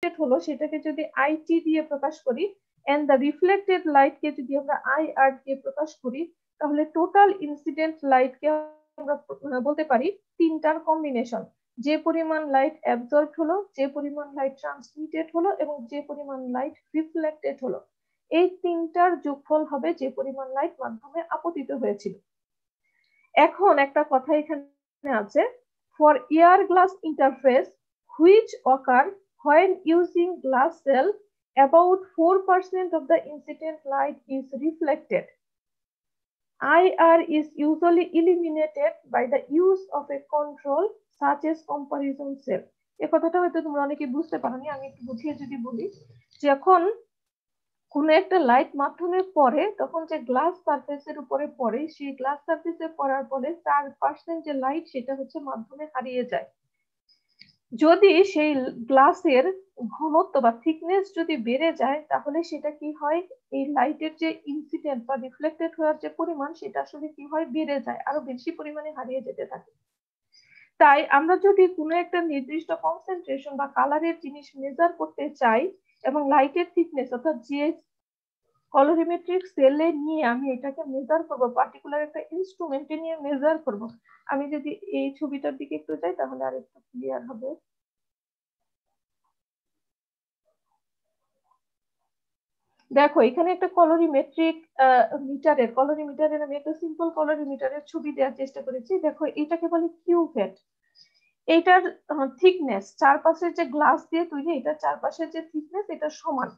হলো সেটাকে যদি আইটি দিয়ে প্রকাশ করি এন্ড দ্য রিফ্লেক্টেড লাইট কে যদি আমরা আইআর দিয়ে প্রকাশ করি, তাহলে টোটাল ইনসিডেন্ট লাইট কে আমরা বলতে পারি তিনটার কম্বিনেশন। যে পরিমাণ লাইট অ্যাবজর্ব হলো, যে পরিমাণ লাইট ট্রান্সমিটেড হলো এবং যে পরিমাণ লাইট রিফ্লেক্টেড হলো, এই তিনটার যোগফল হবে যে পরিমাণ লাইট মাধ্যমে আপতিত হয়েছিল। এখন একটা কথা এখানে আছে, for air glass interface which occur when using glass cell, about 4% of the incident light is reflected. IR is usually eliminated by the use of a control such as comparison cell. এই কথাটা হয়তো তোমরা অনেকে বুঝতে পারোনি, আমি একটু বুঝিয়ে যদি বলি, যখন কোন একটা লাইট মাধ্যমে পড়ে তখন যে গ্লাস সারফেসের উপরে পড়ে, সেই গ্লাস সারফেসে পড়ার পরে 4% যে লাইট সেটা হচ্ছে মাধ্যমে হারিয়ে যায়। যদি সেই গ্লাসের ঘনত্ব বা থিকনেস যদি বেড়ে যায়, তাহলে সেটা কি হয়, এই লাইটের যে ইনসিডেন্ট বা রিফ্লেক্টেড হওয়ার যে পরিমাণ সেটা আসলে কি হয়, বেড়ে যায়, আরো বেশি পরিমাণে হারিয়ে যেতে থাকে। তাই আমরা যদি কোনো একটা নির্দিষ্ট কনসেন্ট্রেশন বা কালারের জিনিস মেজার করতে চাই এবং লাইটের থিকনেস অর্থাৎ যে কলোরিমেট্রিক সেলে নিয়ে আমি এটাকে মেজার করব, পার্টিকুলার একটা ইনস্ট্রুমেন্টে নিয়ে মেজার করব। আমি যদি এই ছবিটার দিকে একটু যাই তাহলে আর একটু ক্লিয়ার হবে। দেখো এখানে একটা কলোরিমেট্রিক কলোরিমিটারের আমি একটা সিম্পল কলোরিমিটারের ছবি দেওয়ার চেষ্টা করেছি। দেখো এটাকে বলে কিউভেট। এইটার থিকনেস, চারপাশের যে গ্লাস দিয়ে তৈরি, এটা চারপাশের যে থিকনেস এটা সমান।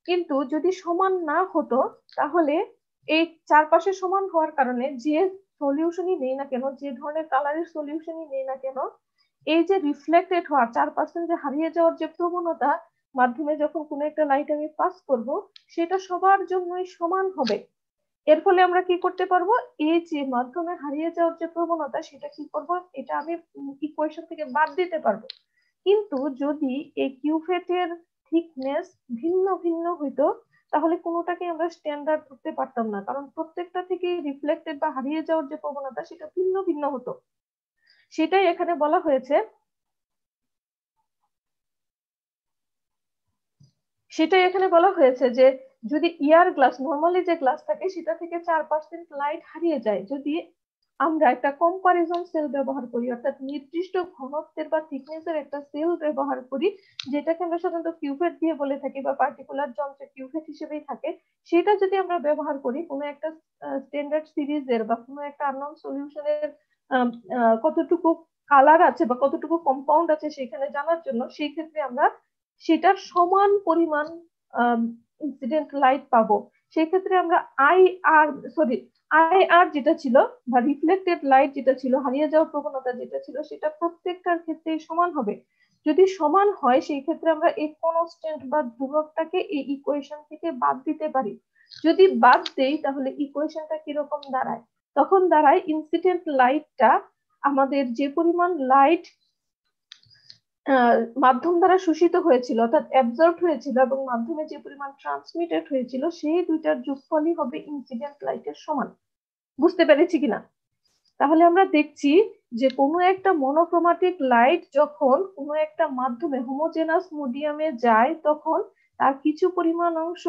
কিন্তু যদি সমান না হতো তাহলে এই চারপাশে সমান হওয়ার কারণে যে সলিউশনই নেই না কেন, যে ধরনের কালারের সলিউশনই নেই না কেন, এই যে রিফ্লেক্টেড হওয়ার 4% যে হারিয়ে যাওয়ার যে প্রবণতা মাধ্যমে যখন কোনো একটা লাইট আমি পাস করব, সেটা সবার জন্যই সমান হবে। এর ফলে আমরা কি করতে পারবো, এই যে মাধ্যমে হারিয়ে যাওয়ার যে প্রবণতা সেটা কি করব, এটা আমি ইকুয়েশন থেকে বাদ দিতে পারবো। কিন্তু যদি এই কিউভেটের থিকনেস ভিন্ন ভিন্ন হইতো, তাহলে কোনোটাকে আমরা স্ট্যান্ডার্ড করতে পারতাম না, কারণ প্রত্যেকটা থেকে রিফ্লেক্টেড বা হারিয়ে যাওয়ার যে প্রবণতা সেটা ভিন্ন ভিন্ন হতো। সেটাই এখানে বলা হয়েছে, যে যদি ইয়ার গ্লাস, নর্মালি যে গ্লাস থাকে সেটা থেকে 4% লাইট হারিয়ে যায়, যদি আমরা একটা কম্পারিজন সেল ব্যবহার করি, অর্থাৎ নির্দিষ্ট ঘনত্বের বা থিকনেসের একটা সেল ব্যবহার করি, যেটাকে আমরা সাধারণত কিউভেট দিয়ে বলে থাকি বা পার্টিকুলার যন্ত্রে কিউভেট হিসেবেই থাকে, সেটা যদি আমরা ব্যবহার করি কোনো একটা স্ট্যান্ডার্ড সিরিজের বা কোনো একটা আননোন সলিউশনের কতটুকু কালার আছে বা কতটুকু কম্পাউন্ড আছে সেখানে জানার জন্য, সেই ক্ষেত্রে আমরা সেটার সমান পরিমাণ ইনসিডেন্ট লাইট পাবো। সেই ক্ষেত্রে আমরা আইআর যেটা ছিল বা রিফ্লেক্টেড লাইট যেটা ছিল, হারিয়ে যাওয়ার প্রবণতা যেটা ছিল, সেটা প্রত্যেকটার ক্ষেত্রেই সমান হবে। যদি সমান হয় সেই ক্ষেত্রে আমরা এই কনস্ট্যান্ট বা ধ্রুবকটাকে এই ইকুয়েশন থেকে বাদ দিতে পারি। যদি বাদ দেই তাহলে ইকুয়েশনটা কিরকম দাঁড়ায়, তখন দাঁড়ায় ইনসিডেন্ট লাইটটা আমাদের যে পরিমাণ লাইট মাধ্যম দ্বারা শোষিত হয়েছিল অর্থাৎ অ্যাবজর্ব হয়েছিল এবং মাধ্যমে যে পরিমাণ ট্রান্সমিটেড হয়েছিল, সেই দুইটার যোগফলই হবে ইনসিডেন্ট লাইটের সমান। বুঝতে পেরেছি কিনা? তাহলে আমরা দেখছি যে কোনো একটা মনোক্রোমাটিক লাইট যখন কোনো একটা মাধ্যমে হোমোজেনাস মিডিয়ামে যায়, তখন তার কিছু পরিমাণ অংশ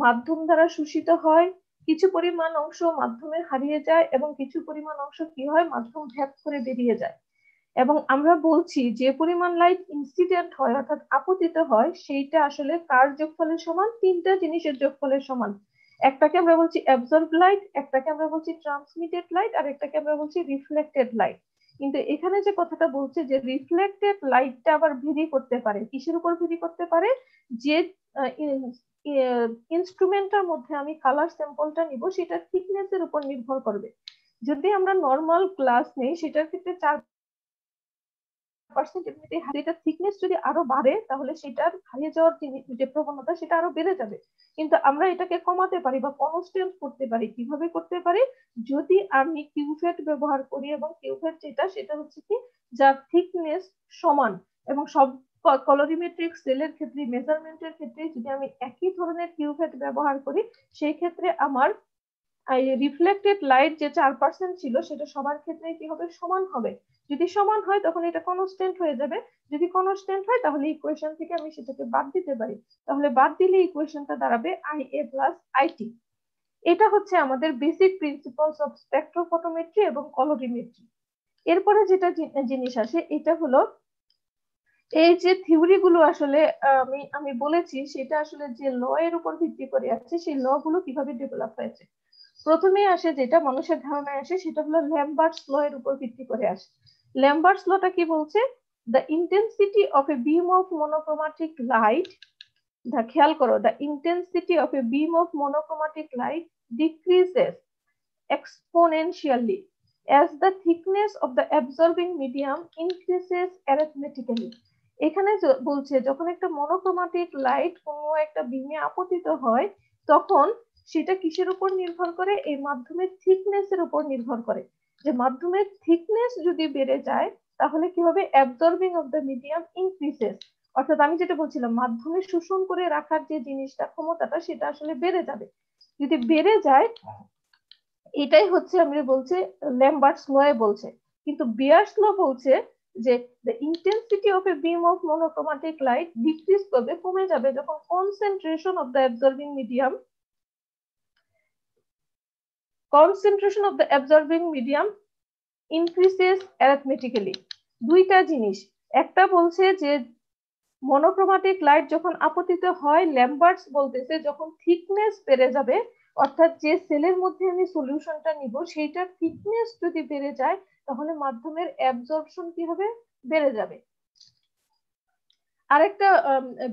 মাধ্যম দ্বারা শোষিত হয়, কিছু পরিমাণ অংশ মাধ্যমে হারিয়ে যায় এবং কিছু পরিমাণ অংশ কি হয়, মাধ্যম ভেদ করে বেরিয়ে যায়। এবং আমরা বলছি যে পরিমাণ লাইট ইনসিডেন্ট হয় অর্থাৎ আপতিত হয়, সেইটা আসলে কার যোগফলের সমান, তিনটা জিনিসের যোগফলের সমান। একটাকে আমরা বলছি অ্যাবজর্ব লাইট, একটাকে আমরা বলছি ট্রান্সমিটেড লাইট, আর একটাকে আমরা বলছি রিফ্লেক্টেড লাইট। কিন্তু এখানে যে কথাটা বলছে যে রিফ্লেক্টেড লাইটটা আবার ভেরি করতে পারে, কিসের উপর ভেরি করতে পারে, যে ইনস্ট্রুমেন্টটার মধ্যে আমি কালার স্যাম্পলটা নিব সেটা থিকনেস এর উপর নির্ভর করবে। যদি আমরা নর্মাল গ্লাস নেই সেটার ক্ষেত্রে 4% এটা থিকনেস যদি আরো বাড়ে তাহলে সেটার হারিয়ে যাওয়ার যে প্রবণতা সেটা আরো বেড়ে যাবে। কিন্তু আমরা এটাকে কমাতে পারি বা কনস্ট্যান্ট করতে পারি। কিভাবে করতে পারি, যদি আমি কিউভেট ব্যবহার করি এবং কিউভেট যেটা সেটা হচ্ছে কি, যার থিকনেস সমান এবং সব কলোরিমেট্রিক সেলের ক্ষেত্রে মেজারমেন্টের ক্ষেত্রে যদি আমি একই ধরনের কিউভেট ব্যবহার করি, সেই ক্ষেত্রে আমার রিফ্লেক্টেড লাইট যে 4% ছিল সেটা সবার ক্ষেত্রে কি হবে, সমান হবে। যদি সমান হয় তখন এটা কনস্ট্যান্ট হয়ে যাবে, যদি কনস্ট্যান্ট হয় তাহলে ইকুয়েশন থেকে আমি সেটাকে বাদ দিতে পারি, তাহলে বাদ দিলে ইকুয়েশনটা দাঁড়াবে IA প্লাস আইটি। এটা হচ্ছে আমাদের বেসিক প্রিন্সিপালস অফ স্পেকট্রোফটোমেট্রি এবং কলোরিমেট্রি। এরপরে যেটা জিনিস আসে এটা হলো এই যে থিওরি গুলো আসলে আমি আমি বলেছি সেটা আসলে যে ল এর উপর ভিত্তি করে আছে, সেই ল গুলো কিভাবে ডেভেলপ হয়েছে। প্রথমে আসে যেটা মানুষের ধারণায় আসে সেটা হলো ল্যাম্বার্টস ল এর উপর ভিত্তি করে আসে। ল্যাম্বার্টস লটা কি বলছে, the intensity of A beam of monochromatic light, খেয়াল করো, the intensity of A beam of monochromatic light decreases exponentially as the thickness of the absorbing medium increases arithmetically। এখানে বলছে যখন একটা মনোক্রোমাটিক লাইট কোনো একটা বিমে আপতিত হয় তখন সেটা কিসের উপর নির্ভর করে, এই মাধ্যমের থিকনেস এর উপর নির্ভর করে। যে মাধ্যমের থিকনেস যদি বেড়ে যায় তাহলে কি হবে, absorbing of the medium increases, অর্থাৎ আমি যেটা বলছিলাম মাধ্যমে শোষণ করে রাখার যে জিনিসটা ক্ষমতাটা সেটা আসলে বেড়ে যাবে। যদি বেড়ে যায় এটাই হচ্ছে আমরা বলছি ল্যাম্বার্টস ল এ বলছে। কিন্তু বিয়ার্স ল বলছে যে the intensity of a beam of monochromatic light decrease করবে, কমে যাবে যখন concentration of the absorbing medium increases arithmetically। দুইটা জিনিস, একটা বলছে যে মনোক্রোমাটিক লাইট যখন আপতিত হয় ল্যাম্বার্টস বলতেছে যখন থিকনেস বেড়ে যাবে, অর্থাৎ যে সেলের মধ্যে আমি সলিউশনটা নিব সেইটার থিকনেস যদি বেড়ে যায় তাহলে মাধ্যমের অ্যাবজর্পশন কি হবে, বেড়ে যাবে। আরেকটা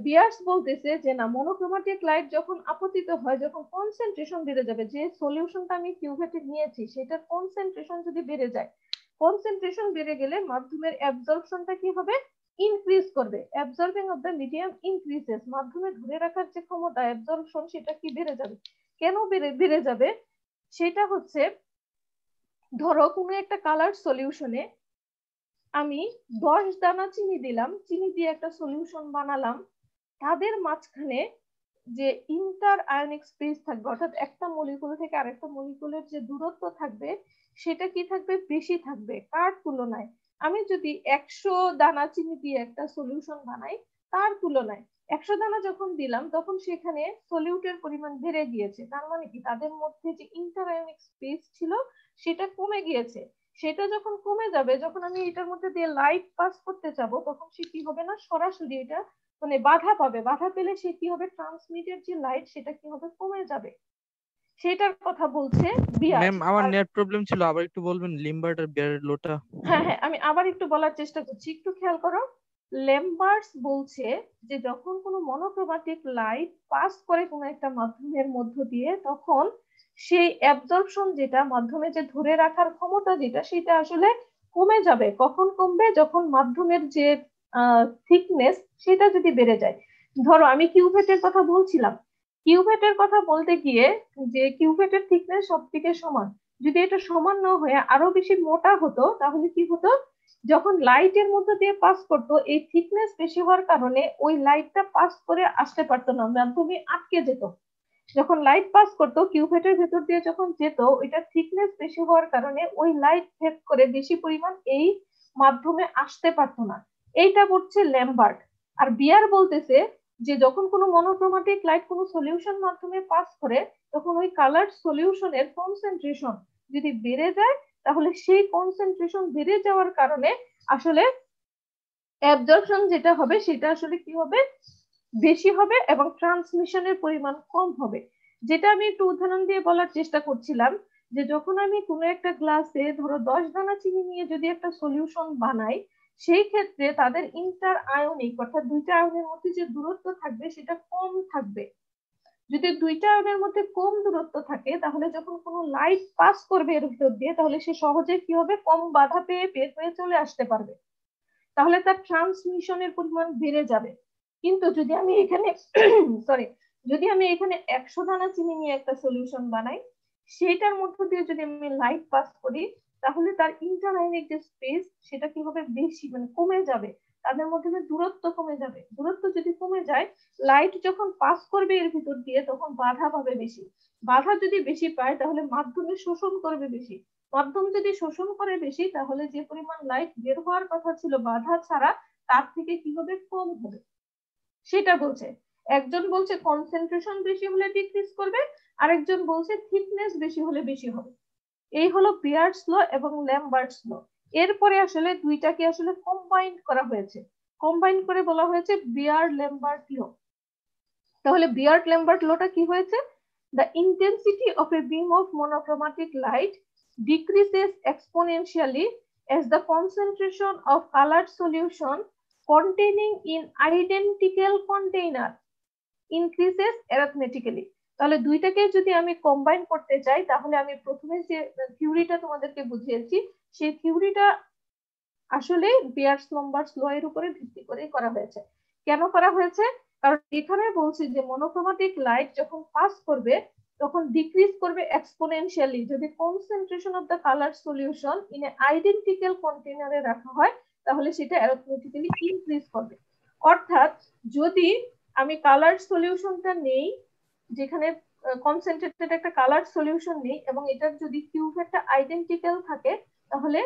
বিয়ার্স বলতেছে যে না, মনোক্রোমাটিক লাইট যখন আপতিত হয়, যখন কনসেন্ট্রেশন বেড়ে যাবে, যে সলিউশনটা আমি কিউভেটে নিয়েছি সেটার কনসেন্ট্রেশন যদি বেড়ে যায়, কনসেন্ট্রেশন বেড়ে গেলে মাধ্যমের অ্যাবজর্পশনটা কি হবে, ইনক্রিজ করবে। Absorbing of the medium increases, মাধ্যমে ধরে রাখার যে ক্ষমতা অ্যাবজর্পশন সেটা কি বেড়ে যাবে। কেন বেড়ে যাবে, সেটা হচ্ছে ধরো কোনো একটা কালার সলিউশনে আমি 10 দানা চিনি দিলাম, চিনি দিয়ে একটা সলিউশন বানালাম, তাদের মাঝখানে যে ইন্টার আয়নিক স্পেস থাকবে, অর্থাৎ একটা মলিকুল থেকে আরেকটা মলিকুলের যে দূরত্ব থাকবে সেটা কি থাকবে, বেশি থাকবে কার তুলনায়। আমি যদি 100 দানা চিনি দিয়ে একটা সলিউশন বানাই তার তুলনায় 100 দানা যখন দিলাম তখন সেখানে সলিউটের পরিমাণ বেড়ে গিয়েছে, তার মানে কি তাদের মধ্যে যে ইন্টার আয়নিক স্পেস ছিল সেটা কমে গিয়েছে। সেটা যখন কমে যাবে, যখন আমি এটার মধ্যে দিয়ে লাইট পাস করতে যাব তখন সে কি হবে না, সরাসরি এটা মানে বাধা পাবে, বাধা পেলে সে কি হবে, ট্রান্সমিটেড যে লাইট সেটা কি হবে, কমে যাবে। সেটার কথা বলছে বিয়ার। ম্যাম আমার নেট প্রবলেম ছিল, আবার একটু বলবেন লিম্বার্ট আর বিয়ারের লোটা। হ্যাঁ হ্যাঁ, আমি আবার একটু বলার চেষ্টা করছি, একটু খেয়াল করো। ল্যাম্বার্টস বলছে যে যখন কোনো মনোক্রোমাটিক লাইট পাস করে কোনো একটা মাধ্যমের মধ্য দিয়ে তখন সেই অ্যাবজর্পশন যেটা মাধ্যমে যে ধরে রাখার ক্ষমতা যেটা সেটা আসলে কমে যাবে। কখন কমবে, যখন মাধ্যমের যে থিকনেস সেটা যদি বেড়ে যায়। ধরো আমি কিউভেটের কথা বলছিলাম, কিউভেটের কথা বলতে গিয়ে যে কিউভেটের থিকনেস সব থেকে সমান, যদি এটা সমান না হয়ে আরো বেশি মোটা হতো তাহলে কি হতো, যখন লাইটের মধ্যে দিয়ে পাস করতো এই থিকনেস বেশি হওয়ার কারণে ওই লাইটটা পাস করে আসতে পারতো না, মাধ্যমে আটকে যেত। যখন লাইট পাস করতো কিউভেটের ভেতর দিয়ে যখন যেত ওইটার থিকনেস বেশি হওয়ার কারণে ওই লাইট ভেদ করে বেশি পরিমাণ এই মাধ্যমে আসতে পারতো না। এইটা করছে ল্যাম্বার্ট। আর বিয়ার বলতেছে যে যখন কোনো মনোক্রোমাটিক লাইট কোনো সলিউশন মাধ্যমে পাস করে তখন ওই কালার সলিউশনের কনসেন্ট্রেশন যদি বেড়ে যায় তাহলে সেই কনসেন্ট্রেশন বেড়ে যাওয়ার কারণে আসলে অ্যাবজর্পশন যেটা হবে সেটা আসলে কি হবে, বেশি হবে এবং ট্রান্সমিশনের পরিমাণ কম হবে। যেটা আমি একটু উদাহরণ দিয়ে বলার চেষ্টা করছিলাম যে যখন আমি কোনো একটা গ্লাসে ধরো 10 দানা চিনি নিয়ে যদি একটা সলিউশন বানাই সেই ক্ষেত্রে তাদের ইন্টার আয়নিক অর্থাৎ দুইটা আয়নের মধ্যে যে দূরত্ব থাকবে সেটা কম থাকবে। যদি দুইটা আয়নের মধ্যে কম দূরত্ব থাকে তাহলে যখন কোনো লাইট পাস করবে এর ভিতর দিয়ে তাহলে সে সহজে কি হবে, কম বাধা পেয়ে বের হয়ে চলে আসতে পারবে, তাহলে তার ট্রান্সমিশনের পরিমাণ বেড়ে যাবে। কিন্তু যদি আমি এখানে সরি যদি আমি এখানে 100 দানা চিনি নিয়ে একটা সলিউশন বানাই সেটার মধ্য দিয়ে যদি আমি লাইট পাস করি তাহলে তার ইন্টার আয়নিক যে স্পেস সেটা কি হবে, বেশি মানে কমে যাবে, তাদের মধ্যে দূরত্ব কমে যাবে। দূরত্ব যদি কমে যায়, লাইট যখন পাস করবে এর ভিতর দিয়ে তখন বাধা পাবে বেশি। বাধা যদি বেশি পায় তাহলে মাধ্যমে শোষণ করবে বেশি। মাধ্যম যদি শোষণ করে বেশি তাহলে যে পরিমাণ লাইট বের হওয়ার কথা ছিল বাধা ছাড়া তার থেকে কি হবে, কম হবে, সেটা বলছে। একজন বলছে কনসেন্ট্রেশন বেশি হলে ডিক্রিজ করবে, আরেকজন বলছে থিকনেস বেশি হলে বেশি হবে। এই হলো বিয়ার্ডস ল এবং ল্যামবার্টস ল। এরপরে আসলে দুইটাকে আসলে কম্বাইন করা হয়েছে, কম্বাইন করে বলা হয়েছে বিয়ার্ড ল্যামবার্ট ল। তাহলে বিয়ার্ড ল্যামবার্ট লটা কি হয়েছে, the intensity of a beam of monochromatic light decreases exponentially as the concentration of colored solution containing in identical container increases arithmetically। তাহলে দুইটাকে যদি আমি কম্বাইন করতে চাই তাহলে আমি প্রথমে যে থিওরিটা তোমাদেরকে বুঝিয়েছি সেই থিওরিটা আসলে বিয়ার্ডস-লম্বার্টস ল এর উপরে ভিত্তি করে করা হয়েছে। কেন করা হয়েছে, কারণ এখানে বলছি যে মনোক্রোমাটিক লাইট যখন পাস করবে তখন ডিক্রিজ করবে এক্সপোনেনশিয়ালি যদি concentration of the colour solution in a identical কন্টেইনারে রাখা হয়, তাহলে সেটা অ্যারিথমেটিক্যালি ইনক্রিজ করবে। অর্থাৎ যদি আমি কালার সলিউশনটা নেই, যেখানে কনসেন্ট্রেটেড একটা কালার সলিউশন নেই এবং এটার যদি কিউ ভ্যালুটা আইডেন্টিক্যাল থাকে, তাহলে